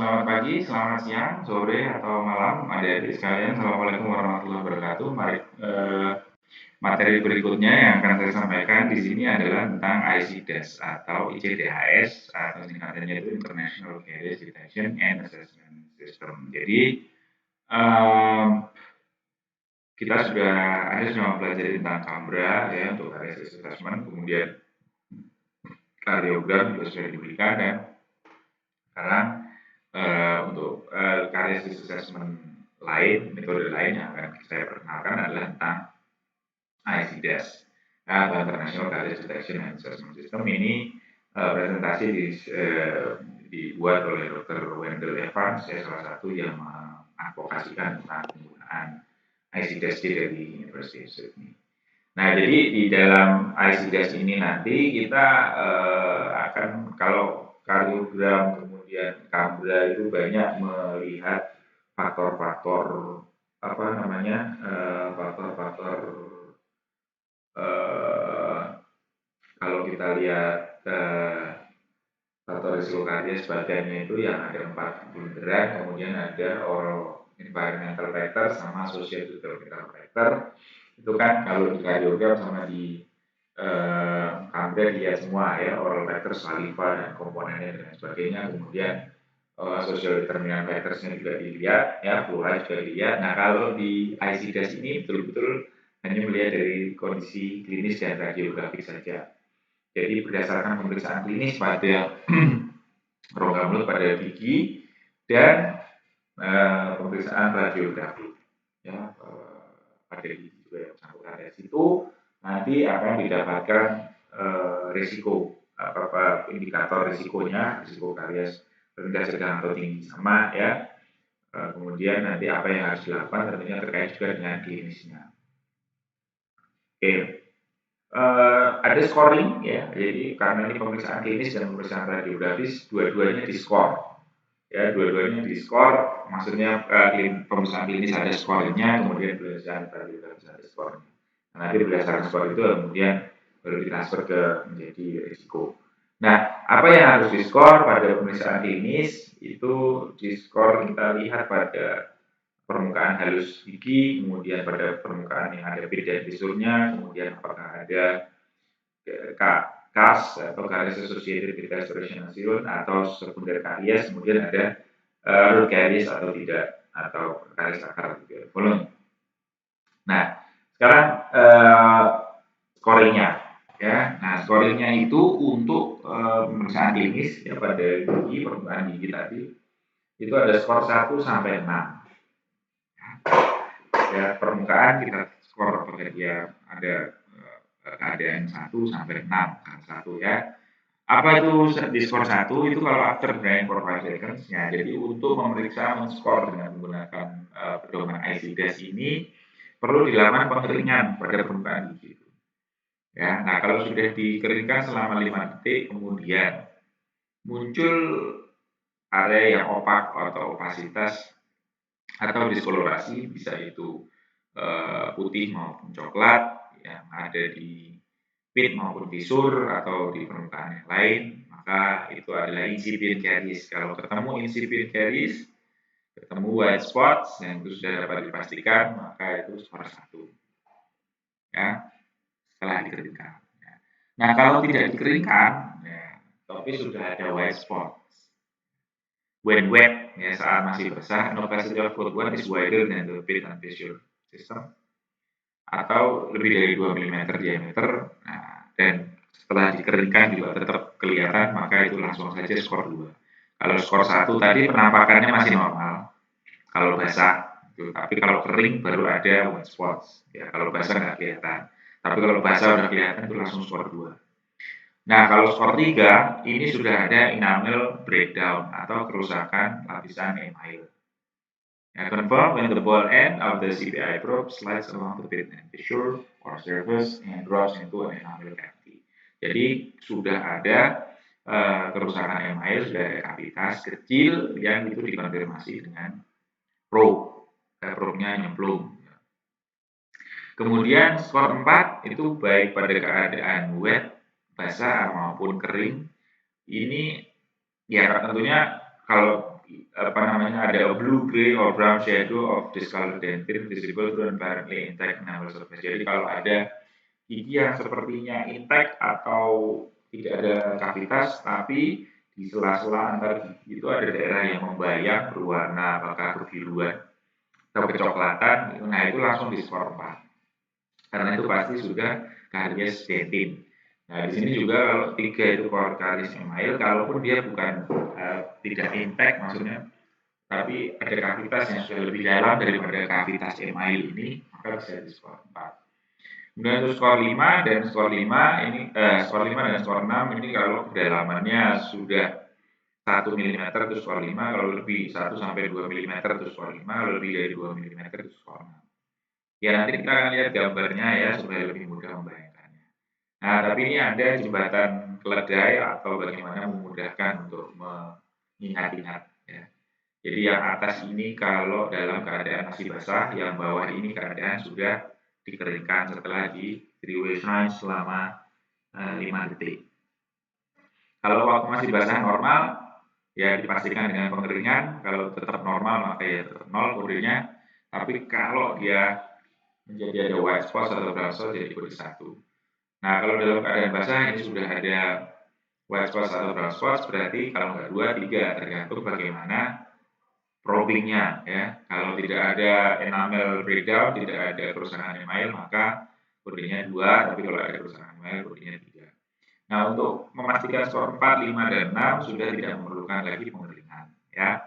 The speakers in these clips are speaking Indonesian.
selamat pagi, selamat siang, sore, atau malam, adik-adik sekalian. Assalamualaikum warahmatullahi wabarakatuh. Mari materi berikutnya yang akan saya sampaikan di sini adalah tentang ICDAS atau ICDHS atau singkatannya itu International Carrier Detection and Assessment System. Jadi kita sudah mempelajari tentang Cambra ya untuk carrier assessment, kemudian karyogram juga sudah diberikan dan sekarang untuk carrier assessment lain, metode lain yang akan saya perkenalkan adalah tentang ICDAS atau International Carrier Detection and Assessment System. Ini presentasi dibuat oleh Dr. Wendell Evans, salah satu yang mengadvokasikan tentang penggunaan ICDAS dari University of Sydney. Nah, jadi di dalam ICDAS ini nanti kita akan, kalau karyogram kemudian Cambra itu banyak melihat faktor-faktor faktor-faktor kalau kita lihat faktor risiko kardias sebagainya itu yang ada 4 bunderan, kemudian ada oral environmental factor sama socio-cultural factor. Itu kan kalau di kardiogram sama di Cambra dilihat semua ya, oral factor, saliva dan komponennya dan sebagainya, kemudian social determinant factorsnya juga dilihat ya, fluoride juga dilihat. Nah, kalau di ICDAS ini betul-betul hanya melihat dari kondisi klinis dan radiografik saja. Jadi berdasarkan pemeriksaan klinis pada rongga mulut pada gigi dan pemeriksaan radiografi ya, pada gigi juga yang bersangkutan dari situ nanti akan didapatkan risiko indikator risikonya, risiko karies rendah, sedang atau tinggi sama ya. Kemudian nanti apa yang harus dilakukan tentunya terkait juga dengan klinisnya. Oke. Ada scoring ya, jadi karena ini pemeriksaan klinis dan pemeriksaan radiografis dua-duanya diskor ya, maksudnya pemeriksaan klinis ada skornya, kemudian pemeriksaan radiografis ada skornya. Nah, nanti berdasarkan skor itu kemudian baru ditransfer ke menjadi risiko. Nah, apa yang harus diskor pada pemeriksaan klinis itu diskor kita lihat pada permukaan halus gigi, kemudian pada permukaan yang ada pit dan bisurnya, kemudian apakah ada CAS atau caries associated with restoration atau sekunder karies, kemudian ada root caries atau tidak, atau karies akar juga bolong. Nah, sekarang scoringnya ya. Nah, scoringnya itu untuk pemeriksaan klinis ya pada gigi, permukaan gigi tadi itu ada skor 1 sampai 6. Ya, permukaan kita skor apakah dia ada keadaan 1 sampai 6 kan 1 ya. Apa itu di skor 1 itu kalau after drying for 5 seconds ya. Jadi untuk memeriksa men-skor dengan menggunakan pedoman ICDAS ini perlu dilakukan pengeringan pada permukaan gigi itu. Ya, nah kalau sudah dikeringkan selama 5 detik kemudian muncul area yang opak atau opasitas atau diskolorasi, bisa itu putih maupun coklat yang ada di pit maupun visur atau di permukaan yang lain, maka itu adalah incipient caries. Kalau ketemu incipient caries, ketemu white spots yang itu sudah dapat dipastikan, maka itu skor 1 ya, setelah dikeringkan ya. Nah, kalau tidak dikeringkan ya, tapi sudah ada white spots when wet ya, saat masih basah, an opacity of code 1 is wider than the pit and fissure system atau lebih dari 2 mm diameter. Nah, dan setelah dikeringkan juga tetap kelihatan, maka itu langsung saja skor 2. Kalau skor 1 tadi penampakannya masih normal kalau basah gitu. Tapi kalau kering baru ada white spots ya, kalau basah nggak kelihatan. Tapi kalau basah udah kelihatan itu langsung skor 2. Nah, kalau skor 3, ini sudah ada enamel breakdown atau kerusakan lapisan email. Now, confirm when the ball end of the CPI probe slides along the pit and fissure or surface and drops into an enamel cavity. Jadi, sudah ada kerusakan email, sudah ada kavitas kecil yang itu dikonfirmasi dengan probe. Probe-nya nyemplung. Kemudian skor 4 itu baik pada keadaan wet, basah maupun kering. Ini ya tentunya kalau ada a blue, gray, or brown shadow of discolored dentin visible through apparently intact enamel surface. Jadi kalau ada gigi yang sepertinya intact atau tidak ada kavitas, tapi di sela-sela antar gigi itu ada daerah yang membayang berwarna apakah kebiruan atau kecoklatan, nah itu langsung di skor 4. Karena itu pasti sudah karies dentin. Nah, di sini juga kalau 3 itu karies email, kalaupun dia bukan tidak intact maksudnya, tapi ada kavitas yang sudah lebih dalam daripada kavitas email ini, maka bisa di skor 4. Kemudian untuk skor 5 dan skor 5 ini skor 5 dan skor 6 ini kalau kedalamannya sudah 1 mm itu skor 5, kalau lebih 1 sampai 2 mm itu skor 5, kalau lebih dari 2 mm itu skor 6. Ya nanti kita akan lihat gambarnya ya supaya lebih mudah membayangkannya. Nah, tapi ini ada jembatan keledai atau bagaimana memudahkan untuk mengingat-ingat ya. Jadi yang atas ini kalau dalam keadaan masih basah, yang bawah ini keadaan sudah dikeringkan setelah di 3-way shine selama 5 detik. Kalau waktu masih basah normal, ya dipastikan dengan pengeringan. Kalau tetap normal maka ya tetap 0 kodenya. Tapi kalau dia menjadi ada white spots atau brown spots jadi kode 1. Nah, kalau dalam keadaan basah ini sudah ada white spots atau brown spots, berarti kalau nggak 2, 3, tergantung bagaimana probingnya ya. Kalau tidak ada enamel breakdown, tidak ada kerusakan email, maka kodenya 2, tapi kalau ada kerusakan email, kodenya 3. Nah, untuk memastikan skor 4, 5, dan 6 sudah tidak memerlukan lagi pengeringan ya.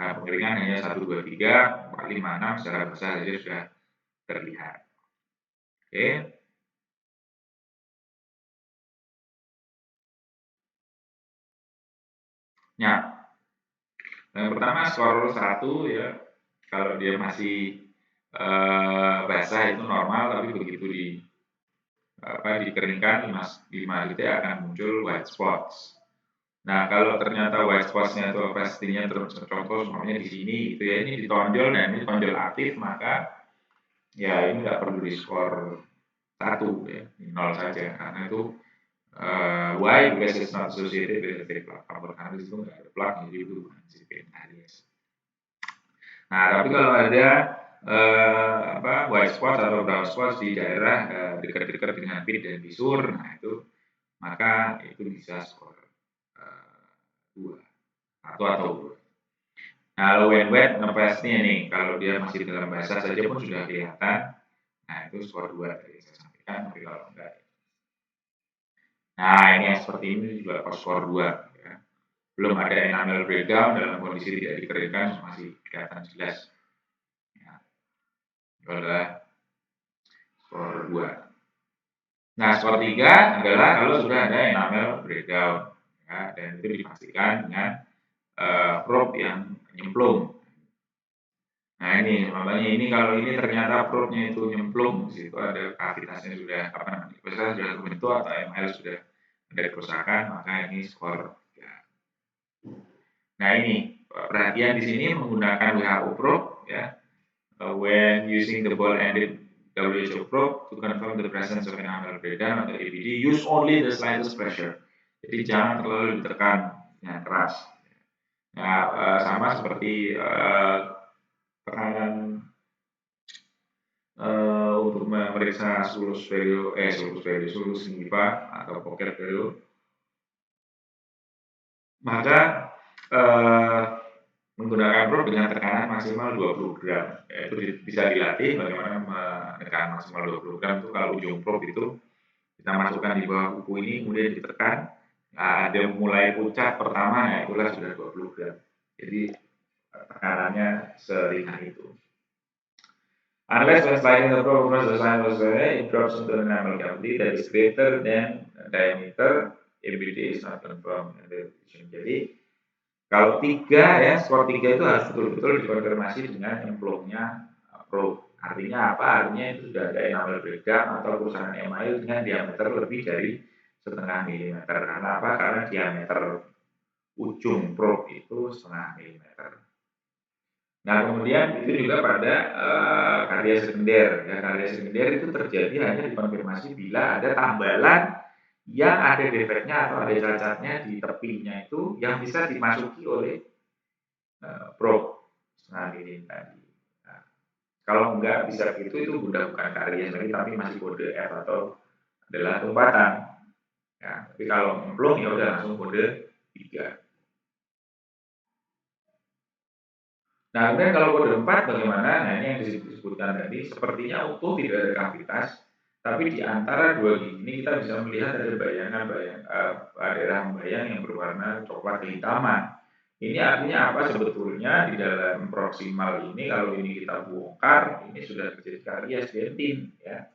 Nah, pengeringan hanya 1, 2, 3, 4, 5, 6 secara basah saja sudah terlihat. Oke. Ya, yang pertama skor 1 ya, kalau dia masih basah itu normal, tapi begitu dikeringkan 5 detik akan muncul white spots. Nah, kalau ternyata white spots-nya itu pastinya contoh semuanya di sini gitu ya, ini ditonjol dan ini tonjol aktif, maka ya ini nggak perlu di skor 1 ya, 0 saja karena itu why? Because it's not associated with the plaque. Karena di situ nggak ada plaque, jadi itu bukan sipin karies. Nah, tapi kalau ada white spot atau brown spot di daerah dekat-dekat dengan pit dan bisur, nah itu maka itu bisa skor 2 atau 2. Nah, kalau when wet ngepesnya nih, kalau dia masih dalam basah saja pun sudah kelihatan, nah itu skor 2 tadi saya sampaikan, tapi kalau enggak. Nah, ini yang seperti ini juga skor 2 ya. Belum ada enamel breakdown dalam kondisi tidak dikeringkan masih kelihatan jelas. Ya. Itu adalah skor 2. Nah, skor 3 adalah kalau sudah ada enamel breakdown ya, dan itu dipastikan dengan probe yang nyemplung. Nah, ini makanya ini kalau ini ternyata probe-nya itu nyemplung, di situ ada kavitasnya sudah sudah terbentuk atau ML sudah ada kerusakan, maka ini skor 3. Nah, ini perhatian di sini menggunakan WHO probe ya. When using the ball-ended WHO probe to confirm the presence of enamel breakdown atau ABD, use only the slightest pressure. Jadi jangan terlalu ditekan yang keras. Nah, sama seperti tekanan untuk memeriksa sulcus gingiva atau pocket value. Maka menggunakan probe dengan tekanan maksimal 20 gram. Itu bisa dilatih bagaimana menekan maksimal 20 gram itu kalau ujung probe itu kita masukkan di bawah kuku ini kemudian ditekan. Nah, ada mulai puncak pertama ya itulah sudah 20 gram. Jadi tekanannya seringan itu. Unless when sliding the probe across the sign was it drops into an enamel cavity that is greater than diameter, ABD is not confirmed. Jadi kalau 3 ya, skor 3 itu harus betul-betul dikonfirmasi dengan nyemplungnya probe. Artinya apa? Artinya itu sudah ada enamel breakdown atau kerusakan email dengan diameter lebih dari 0,5 mm. Karena apa? Karena diameter ujung probe itu 0,5 mm. Nah, kemudian itu juga pada karies sekunder. Ya, karies sekunder itu terjadi hanya dikonfirmasi bila ada tambalan yang ada defeknya atau ada cacatnya di tepinya itu yang bisa dimasuki oleh probe setengah milim tadi. Nah, kalau enggak bisa begitu itu udah bukan karies lagi tapi masih kode F atau adalah tumpatan. Ya, tapi kalau ngemplung ya udah langsung kode 3. Nah, kemudian kalau kode 4 bagaimana? Nah, ini yang disebutkan tadi, sepertinya utuh tidak ada kavitas, tapi di antara dua gigi ini kita bisa melihat ada bayangan-bayang, daerah bayang yang berwarna coklat kehitaman. Ini artinya apa sebetulnya di dalam proksimal ini kalau ini kita bongkar, ini sudah terjadi karies dentin ya.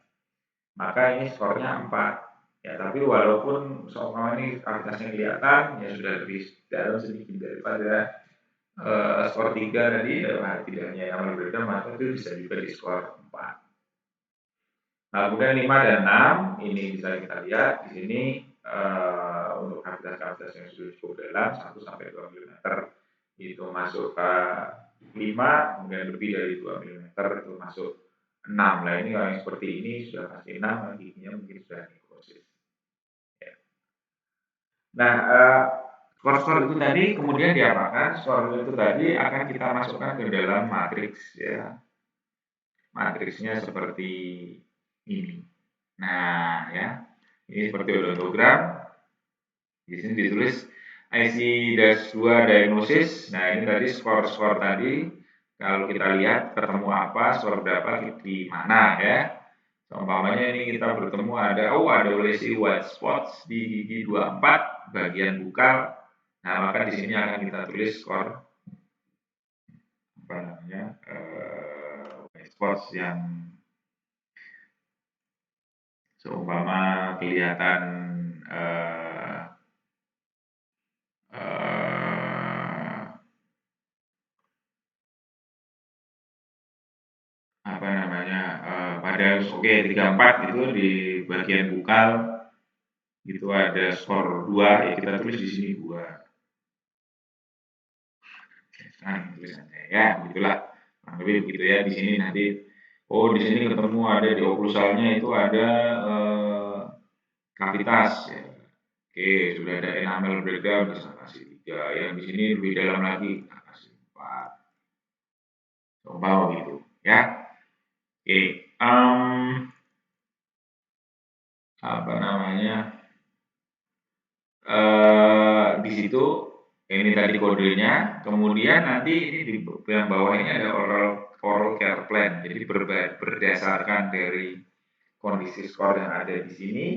Maka ini skornya 4. Ya, tapi walaupun soal ini kavitasnya kelihatan, ya sudah lebih dalam sedikit daripada skor 3 tadi, tidak hanya yang berbeda, maka itu bisa juga di skor 4. Nah, kemudian 5 dan 6, ini bisa kita lihat di sini untuk kavitas-kavitas yang sudah cukup dalam, 1 sampai 2 mm itu masuk ke 5, kemudian lebih dari 2 mm itu masuk 6. Nah, ini kalau yang seperti ini sudah pasti 6, giginya mungkin sudah nekrosis. Ya. Nah, skor-skor itu tadi kemudian diapakan? Skor itu tadi akan kita masukkan ke dalam matriks ya. Matriksnya seperti ini. Nah, ya. Ini seperti odontogram. Di sini ditulis IC-2 diagnosis. Nah, ini tadi skor-skor tadi. Kalau kita lihat ketemu apa, skor berapa di mana ya. Umpamanya ini kita bertemu ada lesi white spots di gigi 24 bagian bukal. Nah, maka di sini akan kita tulis skor apa namanya white spots yang seumpama kelihatan apa namanya pada oke 34 itu di bagian bukal itu ada skor 2 ya kita tulis di sini 2. Nah, tulisannya ya begitulah. Nah, lebih begitu ya di sini nanti di sini ketemu ada di oklusalnya itu ada kavitas ya. Oke, sudah ada enamel breakdown bisa kasih 3. Yang di sini lebih dalam lagi kita kasih 4. Coba gitu ya. Oke, apa namanya? Di situ ini tadi kodenya, kemudian nanti ini di yang bawah ini ada oral care plan. Jadi berdasarkan dari kondisi skor yang ada di sini,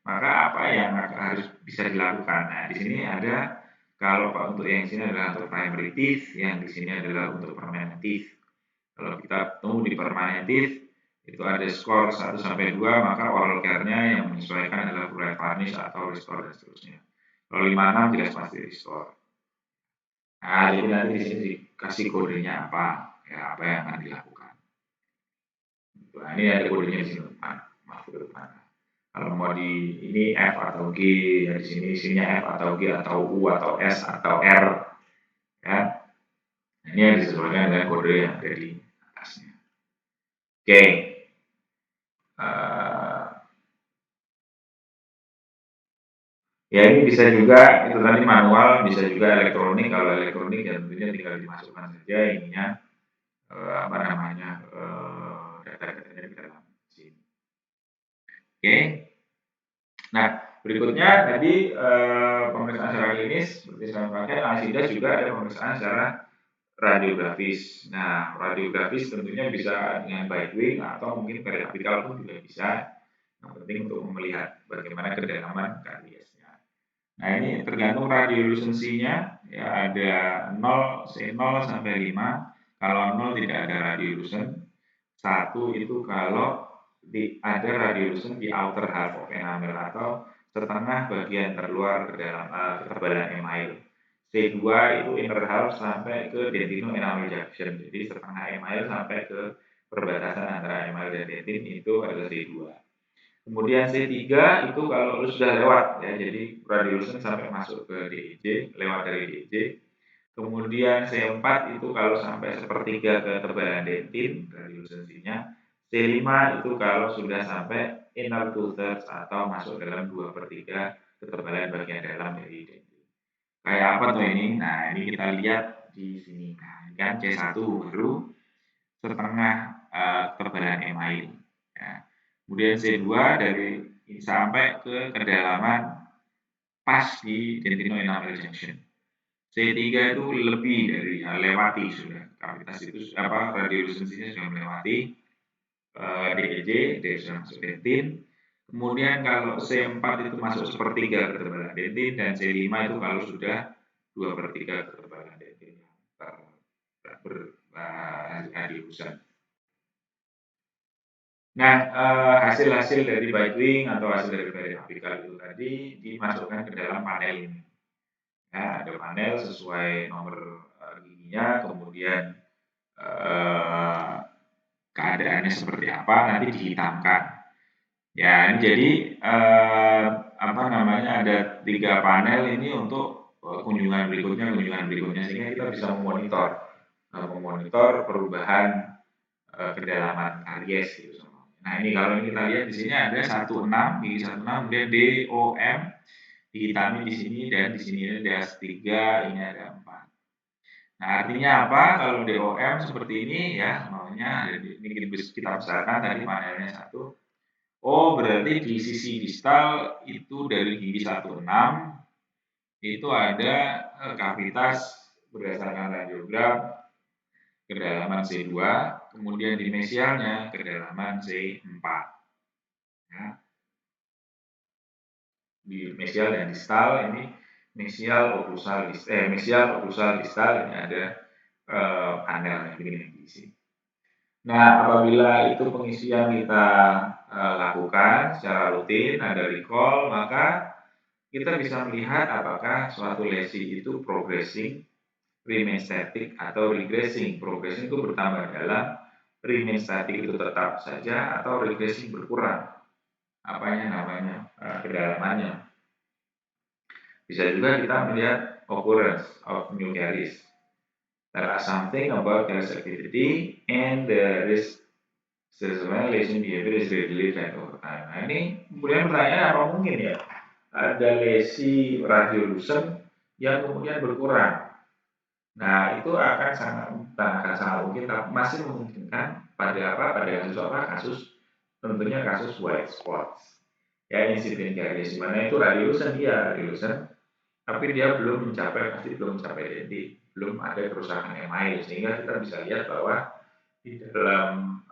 maka apa yang harus bisa dilakukan. Nah, di sini ada kalau Pak untuk yang sini adalah untuk primary teeth, yang di sini adalah untuk permanent teeth. Kalau kita tunggu di permanent teeth itu ada skor 1 sampai 2, maka oral care-nya yang menyesuaikan adalah fluoride varnish atau restore dan seterusnya. Kalau 56 jelas pasti restore. Nah, jadi nanti di sini dikasih kodenya apa, ya apa yang akan dilakukan. Nah, ini ada kodenya di sini depan, masuk ke depan. Kalau mau di ini F atau G, ya di sini isinya F atau G atau U atau S atau R, ya. Ini yang disesuaikan dengan kode yang ada di atasnya. Oke. Ya ini bisa juga itu tadi manual, bisa juga elektronik. Kalau elektronik ya tentunya tinggal dimasukkan saja ininya apa namanya data-datanya di dalam sini. Oke. Nah berikutnya tadi pemeriksaan secara klinis seperti saya pakai ASIDAS juga ada pemeriksaan secara radiografis. Nah radiografis tentunya bisa dengan bite wing atau mungkin periapikal pun juga bisa. Yang penting untuk melihat bagaimana kedalaman kariesnya. Nah ini tergantung radiolusensinya ya ada 0 sampai 5. Kalau 0 tidak ada radiolusen. 1 itu kalau ada radiolusen di outer half of enamel atau setengah bagian terluar ke dalam ketebalan email. C2 itu inner half sampai ke dentino enamel junction. Jadi setengah email sampai ke perbatasan antara email dan dentin itu adalah C2. Kemudian C3 itu kalau sudah lewat ya, jadi radiolusen sampai masuk ke DEJ, lewat dari DEJ. Kemudian C4 itu kalau sampai sepertiga ketebalan dentin radiolusensinya. C5 itu kalau sudah sampai inner 2/3 atau masuk dalam 2/3 ketebalan bagian dalam dari dentin. Kayak apa tuh ini? Nah, ini kita lihat di sini. Nah, ini kan C1 baru setengah ketebalan email. Ya. Kemudian C2 dari sampai ke kedalaman pas di dentino enamel junction. C3 itu lebih dari lewati sudah kavitas itu radiolusensinya sudah melewati DEJ, dari sudah masuk dentin. Kemudian kalau C4 itu masuk sepertiga ketebalan dentin dan C5 itu kalau sudah 2/3 ketebalan dentin yang radiolusen. Nah, hasil-hasil dari biting atau hasil dari periapikal itu tadi dimasukkan ke dalam panel ini. Ya, ada panel sesuai nomor giginya, kemudian keadaannya seperti apa nanti dihitamkan. Ya, ini jadi ada 3 panel ini untuk kunjungan berikutnya sehingga kita bisa memonitor perubahan kedalaman karies gitu. Nah, ini kalau kita lihat di sini ada 16 gigi 16 kemudian DOM dihitami di sini dan di sini ada 3, ini ada 4. Nah, artinya apa? Kalau DOM seperti ini ya, maunya ini kita besarkan tadi panelnya 1. Oh, berarti di sisi distal itu dari gigi 16 itu ada kavitas berdasarkan radiogram kedalaman C2, kemudian di mesialnya kedalaman C4. Ya. Di mesial dan distal ini mesial oklusal distal ini ada panelnya begini diisi. Nah, apabila itu pengisian kita lakukan secara rutin, ada recall, maka kita bisa melihat apakah suatu lesi itu progressing, remain static, atau regressing. Progressing itu bertambah dalam, remain static itu tetap saja, atau regressing berkurang. Namanya kedalamannya. Bisa juga kita melihat occurrence of new caries. There are something about caries activity and the risk seasonal lesion behavior is readily flat over time. Nah, ini kemudian pertanyaan apa mungkin ya ada lesi radiolusen yang kemudian berkurang. Nah, itu akan sangat mungkin, tapi masih memungkinkan pada kasus tentunya kasus white spots. Ya, insiden caries di mana itu radiolusen, tapi dia belum mencapai dentin, belum ada kerusakan email, sehingga kita bisa lihat bahwa di dalam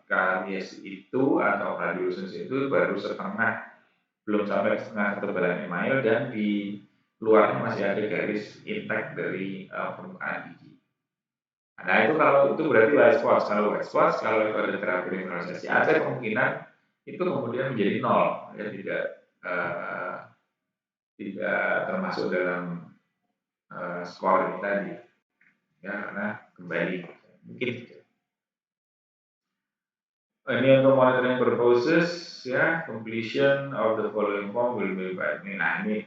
karies itu atau radiolusen itu baru belum sampai setengah ketebalan email, dan di luarnya masih ada garis intact dari permukaan gigi. Nah, itu kalau itu berarti white spots. Kalau itu ada terapi mineralisasi, ada kemungkinan itu kemudian menjadi 0, ya tidak termasuk dalam skor ini tadi, ya karena kembali mungkin ini untuk monitoring purposes, ya completion of the following form will be by me. Nah, ini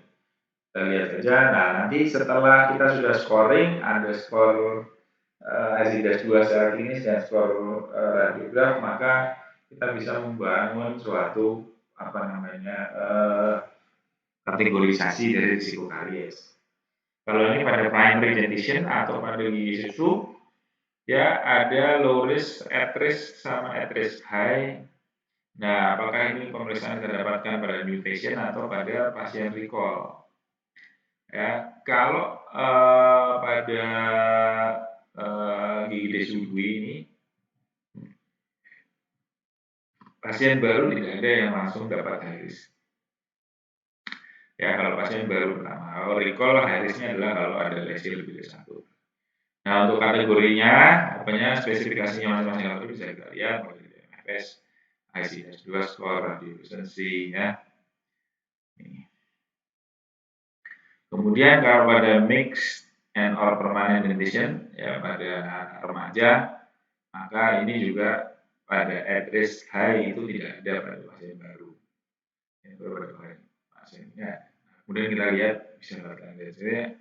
kita lihat saja. Nah, nanti setelah kita sudah scoring, ada skor IC-2 secara klinis dan skor radiograf, maka kita bisa membangun suatu kategorisasi dari risiko karies. Kalau ini pada primary dentition atau pada gigi susu, ya ada low risk, at risk, sama at risk high. Nah, apakah ini pemeriksaan kita dapatkan pada new patient atau pada pasien recall? Ya, kalau pada gigi desudui ini, pasien baru tidak ada yang langsung dapat high risk. Ya, kalau pasien baru pertama, kalau recall high risk-nya adalah kalau ada lesi lebih dari 1. Nah, untuk kategorinya, spesifikasinya masing-masing kategori bisa kita lihat, mulai dari MFS, IC-2 skor, radiolusensi, ya. Kemudian kalau pada mixed and or permanent dentition, ya pada remaja, maka ini juga pada at risk high itu tidak ada pada pasien baru. Pasiennya. Kemudian kita lihat bisa dapatkan dari sini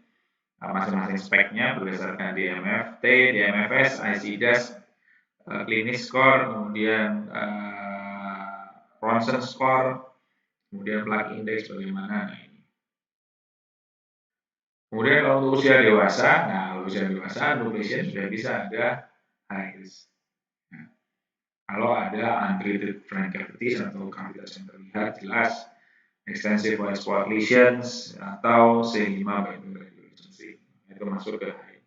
masing-masing speknya berdasarkan DMF, DMFS, IC-DAS, klinis score, kemudian Ronsen score, kemudian plaque index bagaimana. Nah, ini. Kemudian kalau untuk usia dewasa, nah usia dewasa, low patient sudah bisa ada high risk. Nah, kalau ada untreated frank cavities atau kavitas yang terlihat jelas, extensive white spot lesions atau C5 bilateral itu masuk ke high.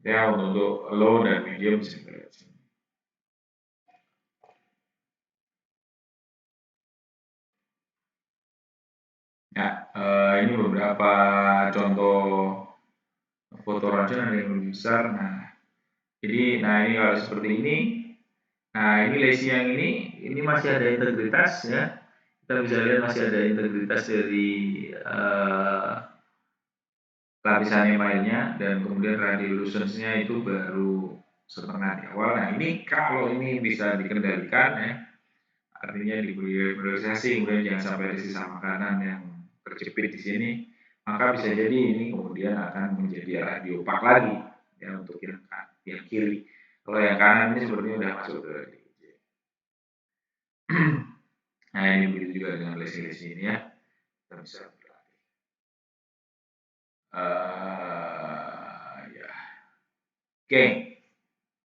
Ya untuk low dan medium bisa kita lihat sini. Ya, ini beberapa contoh foto racun yang lebih besar. Nah, jadi, ini kalau seperti ini. Nah, ini lesi yang ini masih ada integritas ya. Kita bisa lihat masih ada integritas dari lapisan emailnya dan kemudian radiolucence-nya itu baru setengah di awal. Nah, ini kalau ini bisa dikendalikan ya, artinya diberi priorisasi, kemudian jangan sampai ada sisa makanan yang terjepit di sini, maka bisa jadi ini kemudian akan menjadi radiopak lagi ya untuk yang kiri. Kalau yang kanan ini sepertinya udah masuk ke DIJ. Nah, ini begitu juga dengan lesi-lesi ini ya. Kita bisa berlatih. Ya. Oke.